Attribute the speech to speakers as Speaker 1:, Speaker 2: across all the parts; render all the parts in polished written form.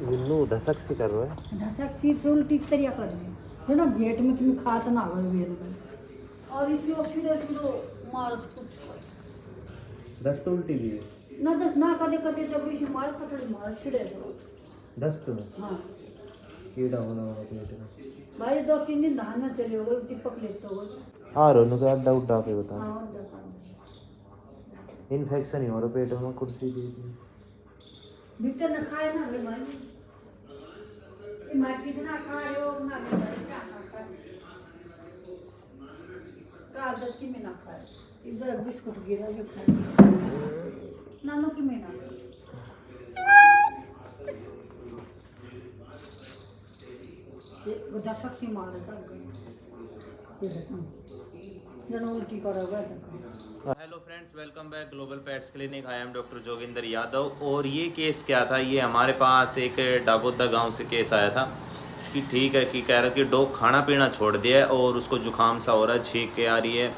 Speaker 1: विन्नू धसक से कर रहा है।
Speaker 2: धसक सी तो उल्टी तरिया कर रही है ना जेट में तुम खात ना हो वेल और इतनी ऑक्सीजन तो मार
Speaker 1: दस तो उल्टी भी है
Speaker 2: ना दस ना कदे कदे जब इसे मार पटड़ी मार छिड़े तो
Speaker 1: दस तो
Speaker 2: हाँ
Speaker 1: कीड़ा होना होगा पेट में।
Speaker 2: भाई 2-3 दिन धान में चले हो गए टिपक लेते हो
Speaker 1: हाँ रोनू का अड्डा उड्डा पे बता।
Speaker 2: हाँ और दस
Speaker 1: इन्फेक्शन ही हो रहा पेट में कुर्सी की।
Speaker 2: भीतर न खाए ना रे भाई ये माटी ना खा रहे हो ना क्या खा का दस की में ना खाए इधर बिस्कुट गिरा जो खाए नानो की में ना ये बड़ा शक्ति मारेगा ये जन उल्टी करोगा
Speaker 3: hello friends, welcome back global pets clinic. I am doctor Joginder Yadav. और ये केस क्या था, ये हमारे पास एक डाबोदा गांव से केस आया था कि ठीक है कि कह रहा कि डॉग खाना पीना छोड़ दिया है और उसको जुकाम सा हो रहा है, छींक के आ रही है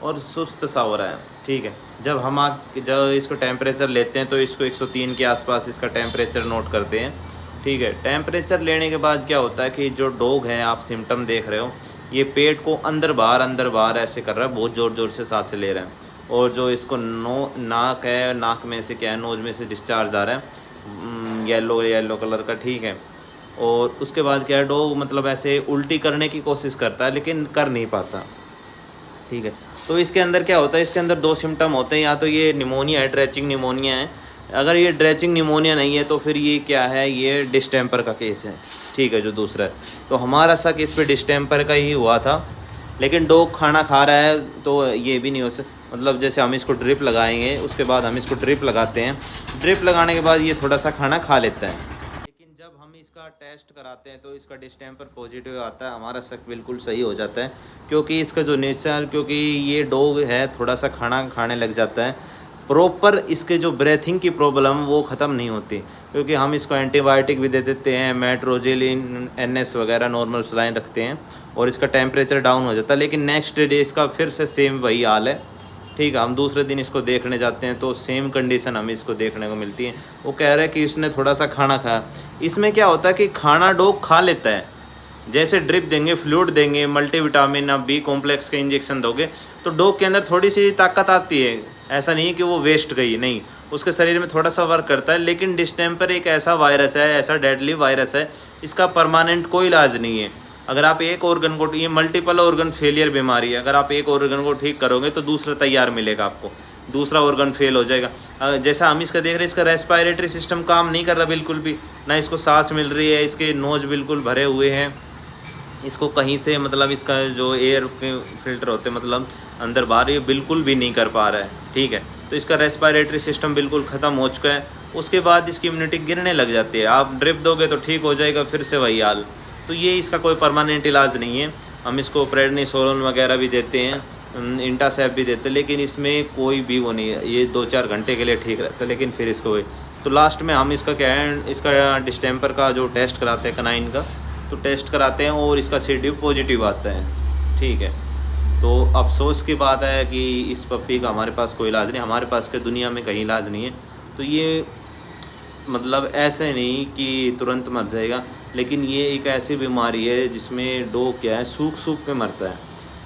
Speaker 3: और सुस्त सा हो रहा है। ठीक है, जब इसको टेम्परेचर लेते हैं तो इसको 103 के आसपास इसका टेम्परेचर नोट करते हैं। ठीक है, टेम्परेचर लेने के बाद क्या होता है कि जो डॉग है, आप सिम्टम देख रहे हो, ये पेट को अंदर बाहर ऐसे कर रहा है, बहुत ज़ोर ज़ोर से सांसें ले रहा है। और जो इसको नाक है, नाक में से क्या है, नोज में से डिस्चार्ज आ रहा है येलो कलर का। ठीक है, और उसके बाद क्या है, डॉग मतलब ऐसे उल्टी करने की कोशिश करता है लेकिन कर नहीं पाता। ठीक है, तो इसके अंदर क्या होता है, इसके अंदर दो सिम्टम होते हैं, या तो ये निमोनिया है, ड्रेचिंग निमोनिया है। अगर ये ड्रेचिंग निमोनिया नहीं है तो फिर ये क्या है, ये डिस्टेम्पर का केस है। ठीक है, जो दूसरा है, तो हमारा शक इस पे डिस्टेम्पर का ही हुआ था। लेकिन डॉग खाना खा रहा है तो ये भी नहीं हो सकता, मतलब जैसे हम इसको ड्रिप लगाएंगे, उसके बाद हम इसको ड्रिप लगाते हैं, ड्रिप लगाने के बाद ये थोड़ा सा खाना खा लेता है। लेकिन जब हम इसका टेस्ट कराते हैं तो इसका डिस्टेम्पर पॉजिटिव आता है, हमारा शक बिल्कुल सही हो जाता है। क्योंकि इसका जो नेचर, क्योंकि ये डॉग है थोड़ा सा खाना खाने लग जाता है, प्रॉपर इसके जो ब्रेथिंग की प्रॉब्लम वो ख़त्म नहीं होती। क्योंकि हम इसको एंटीबायोटिक भी दे देते हैं, मेट्रोजेलिन NS वगैरह नॉर्मल सलाइन रखते हैं और इसका टेम्परेचर डाउन हो जाता है। लेकिन नेक्स्ट डे इसका फिर से सेम वही हाल है। ठीक है, हम दूसरे दिन इसको देखने जाते हैं तो सेम कंडीशन हमें इसको देखने को मिलती है। वो कह रहा है कि इसने थोड़ा सा खाना खाया। इसमें क्या होता है कि खाना डॉग खा लेता है, जैसे ड्रिप देंगे, फ्लूइड देंगे, मल्टीविटामिन, अब B कॉम्प्लेक्स के इंजेक्शन दोगे तो डॉग के अंदर थोड़ी सी ताकत आती है। ऐसा नहीं है कि वो वेस्ट गई, नहीं, उसके शरीर में थोड़ा सा वर्क करता है। लेकिन डिस्टेम्पर एक ऐसा वायरस है, ऐसा डेडली वायरस है, इसका परमानेंट कोई इलाज नहीं है। अगर आप एक ऑर्गन को, ये मल्टीपल ऑर्गन फेलियर बीमारी है, अगर आप एक ऑर्गन को ठीक करोगे तो दूसरा तैयार मिलेगा आपको, दूसरा ऑर्गन फेल हो जाएगा। जैसा हम इसका देख रहे हैं, इसका रेस्पिरेटरी सिस्टम काम नहीं कर रहा बिल्कुल भी, ना इसको सांस मिल रही है, इसके नोज बिल्कुल भरे हुए हैं, इसको कहीं से मतलब इसका जो एयर के फिल्टर होते हैं मतलब अंदर बाहर, ये बिल्कुल भी नहीं कर पा रहा है। ठीक है, तो इसका रेस्पिरेटरी सिस्टम बिल्कुल ख़त्म हो चुका है। उसके बाद इसकी इम्यूनिटी गिरने लग जाती है, आप ड्रिप दोगे तो ठीक हो जाएगा, फिर से वही हाल। तो ये इसका कोई परमानेंट इलाज नहीं है। हम इसको प्रेडनिसोलोन वगैरह भी देते हैं, इंटासेप भी देते हैं, लेकिन इसमें कोई भी वो नहीं है। ये 2-4 घंटे के लिए ठीक रहता है, लेकिन फिर इसको तो लास्ट में हम इसका क्या है, इसका डिस्टेम्पर का जो टेस्ट कराते हैं कनाइन का, तो टेस्ट कराते हैं और इसका CD पॉजिटिव आता है। ठीक है, तो अफसोस की बात है कि इस पप्पी का हमारे पास कोई इलाज नहीं, हमारे पास के दुनिया में कहीं इलाज नहीं है। तो ये मतलब ऐसे नहीं कि तुरंत मर जाएगा, लेकिन ये एक ऐसी बीमारी है जिसमें डॉग क्या है, सूख के मरता है,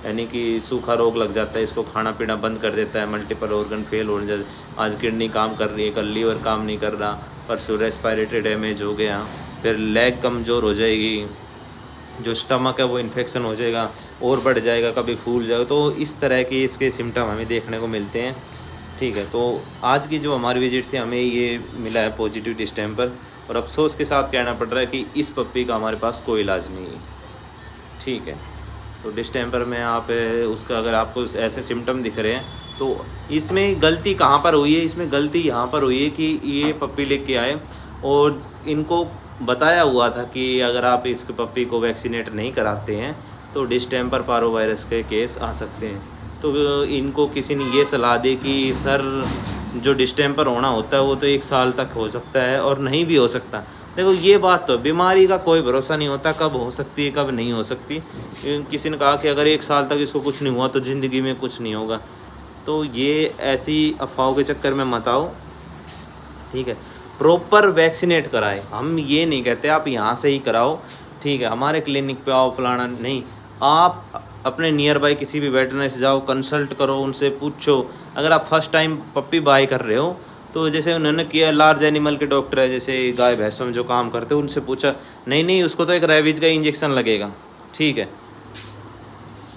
Speaker 3: यानी कि सूखा रोग लग जाता है, इसको खाना पीना बंद कर देता है, मल्टीपल ऑर्गन फेल हो जाते। आज किडनी काम कर रही है, कल लीवर काम नहीं कर रहा, परसों रेस्पिरेटरी डैमेज हो गया, फिर लेग कमज़ोर हो जाएगी, जो स्टमक है वो इन्फेक्शन हो जाएगा और बढ़ जाएगा, कभी फूल जाएगा। तो इस तरह के इसके सिम्टम हमें देखने को मिलते हैं। ठीक है, तो आज की जो हमारी विजिट थी, हमें ये मिला है पॉजिटिव डिस्टेम्पर, और अफसोस के साथ कहना पड़ रहा है कि इस पप्पी का हमारे पास कोई इलाज नहीं है। ठीक है, तो डिस्टेम्पर में आप उसका अगर आपको ऐसे सिम्टम दिख रहे हैं तो इसमें गलती कहाँ पर हुई है, इसमें गलती यहाँ पर हुई है कि ये पप्पी लेके आए और इनको बताया हुआ था कि अगर आप इस पप्पी को वैक्सीनेट नहीं कराते हैं तो डिस्टेम्पर पारोवायरस के केस आ सकते हैं। तो इनको किसी ने ये सलाह दी कि सर, जो डिस्टेम्पर होना होता है वो तो 1 साल तक हो सकता है और नहीं भी हो सकता। देखो, ये बात तो, बीमारी का कोई भरोसा नहीं होता, कब हो सकती है कब नहीं हो सकती। किसी ने कहा कि अगर 1 साल तक इसको कुछ नहीं हुआ तो ज़िंदगी में कुछ नहीं होगा। तो ये ऐसी अफवाहों के चक्कर में मत आओ। ठीक है, प्रॉपर वैक्सीनेट कराएं। हम ये नहीं कहते आप यहाँ से ही कराओ, ठीक है, हमारे क्लिनिक पे आओ फलाना नहीं, आप अपने नियर बाय किसी भी वेटरनरी से जाओ, कंसल्ट करो, उनसे पूछो। अगर आप फर्स्ट टाइम पप्पी बाय कर रहे हो तो जैसे उन्होंने किया, लार्ज एनिमल के डॉक्टर है जैसे गाय भैंसों में जो काम करते हैं, उनसे पूछा, नहीं उसको तो एक रेबीज का इंजेक्शन लगेगा, ठीक है।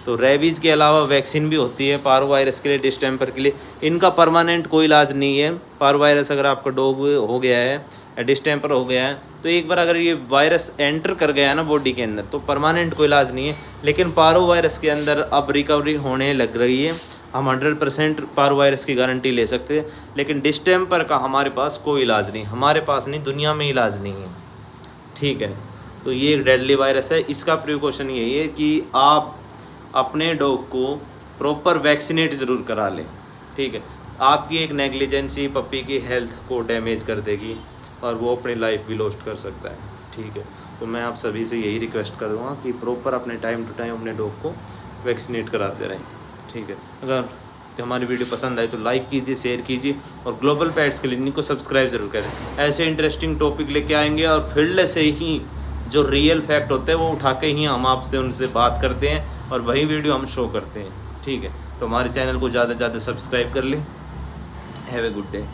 Speaker 3: तो रेबीज़ के अलावा वैक्सीन भी होती है पारो वायरस के लिए, डिस्टेम्पर के लिए। इनका परमानेंट कोई इलाज नहीं है। पारो वायरस अगर आपका डॉग हो गया है या डिस्टेम्पर हो गया है तो एक बार अगर ये वायरस एंटर कर गया है ना बॉडी के अंदर तो परमानेंट कोई इलाज नहीं है। लेकिन पारो वायरस के अंदर अब रिकवरी होने लग रही है। हम 100% पारो वायरस की गारंटी ले सकते हैं, लेकिन डिस्टेम्पर का हमारे पास कोई इलाज नहीं, हमारे पास नहीं, दुनिया में इलाज नहीं है, ठीक है। तो ये एक डेडली वायरस है। इसका प्रिकॉशन यही है कि आप अपने डॉग को प्रॉपर वैक्सीनेट ज़रूर करा लें, ठीक है। आपकी एक नेग्लिजेंसी पप्पी की हेल्थ को डैमेज कर देगी और वो अपनी लाइफ भी लॉस्ट कर सकता है, ठीक है। तो मैं आप सभी से यही रिक्वेस्ट करूँगा कि प्रॉपर अपने टाइम टू टाइम अपने डॉग को वैक्सीनेट कराते रहें, ठीक है। अगर हमारी वीडियो पसंद आए तो लाइक कीजिए, शेयर कीजिए और ग्लोबल पेट्स क्लिनिक को सब्सक्राइब ज़रूर करें। ऐसे इंटरेस्टिंग टॉपिक लेके आएंगे और फील्ड से ही जो रियल फैक्ट होते हैं वो उठा के ही हम आपसे उनसे बात करते हैं और वही वीडियो हम शो करते हैं, ठीक है। तो हमारे चैनल को ज़्यादा से ज़्यादा सब्सक्राइब कर लें। Have a good day.